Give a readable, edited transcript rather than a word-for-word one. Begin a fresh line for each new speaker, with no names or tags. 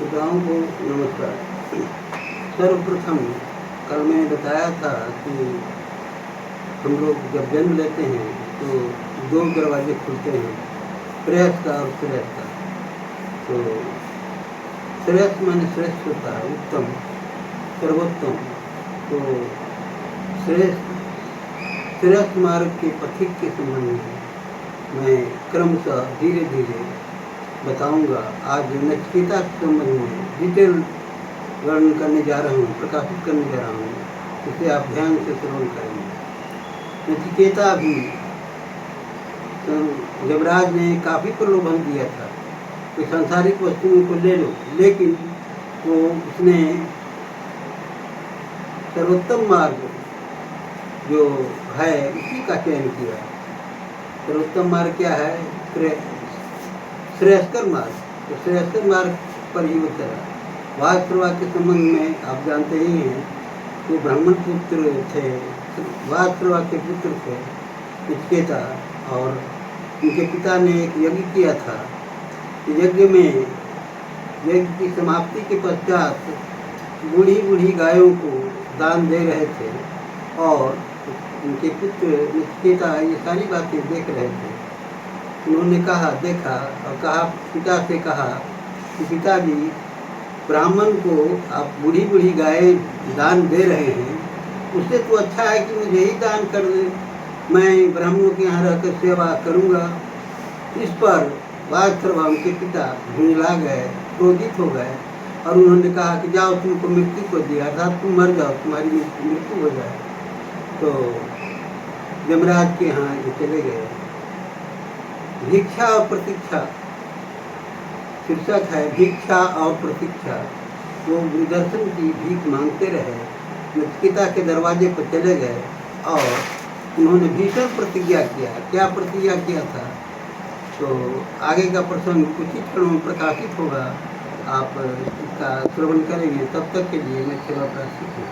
श्रोताओं को नमस्कार। सर्वप्रथम कल मैंने बताया था कि हम लोग जब जन्म लेते हैं तो दो दरवाजे खुलते हैं, प्रेयस का और श्रेयस का। तो श्रेयस माने श्रेष्ठ होता है, उत्तम, सर्वोत्तम। तो श्रेयस मार्ग के पथिक के संबंध में मैं क्रमशः धीरे धीरे बताऊंगा। आज नचिकेता के संबंध में डिटेल वर्णन करने जा रहा हूँ, प्रकाशित करने जा रहा हूँ। इसे आप ध्यान से श्रवण करेंगे। नचिकेता भी यमराज ने काफ़ी प्रलोभन दिया था कि सांसारिक वस्तुओं को ले लो, लेकिन वो उसने सर्वोत्तम मार्ग जो है उसी का चयन किया। सर्वोत्तम मार्ग क्या है? श्रेयस्कर मार्ग। तो श्रेयस्कर मार्ग पर ही वो चला। वासुदेव के संबंध में आप जानते ही हैं कि ब्राह्मण पुत्र थे, वासुदेव के पुत्र थे नचिकेता, और उनके पिता ने एक यज्ञ किया था। यज्ञ की समाप्ति के पश्चात बूढ़ी बूढ़ी गायों को दान दे रहे थे, और उनके पुत्र नचिकेता ये सारी बातें देख रहे थे। उन्होंने देखा और पिता से कहा कि पिताजी, ब्राह्मण को आप बूढ़ी बूढ़ी गायें दान दे रहे हैं, उससे तो अच्छा है कि मुझे ही दान कर दे, मैं ब्राह्मणों के यहाँ रहकर सेवा करूँगा। इस पर वासुदेव उनके पिता झुंझला गए, क्रोधित हो गए, और उन्होंने कहा कि जाओ, तुमको मृत्यु को दिया, अर्थात तुम मर जाओ, तुम्हारी मृत्यु हो जाए। तो यमराज के यहाँ ये चले गए। भिक्षा और प्रतीक्षा शीर्षक है, भिक्षा और प्रतीक्षा। वो दर्शन की भीख मांगते रहे, नचिकेता के दरवाजे पर चले गए और उन्होंने भीषण प्रतिज्ञा किया। क्या प्रतिज्ञा किया था? तो आगे का प्रसंग कुछ ही क्षणों में प्रकाशित होगा, आप इसका श्रवण करेंगे। तब तक के लिए मैं सेवा प्रार्थी हूँ।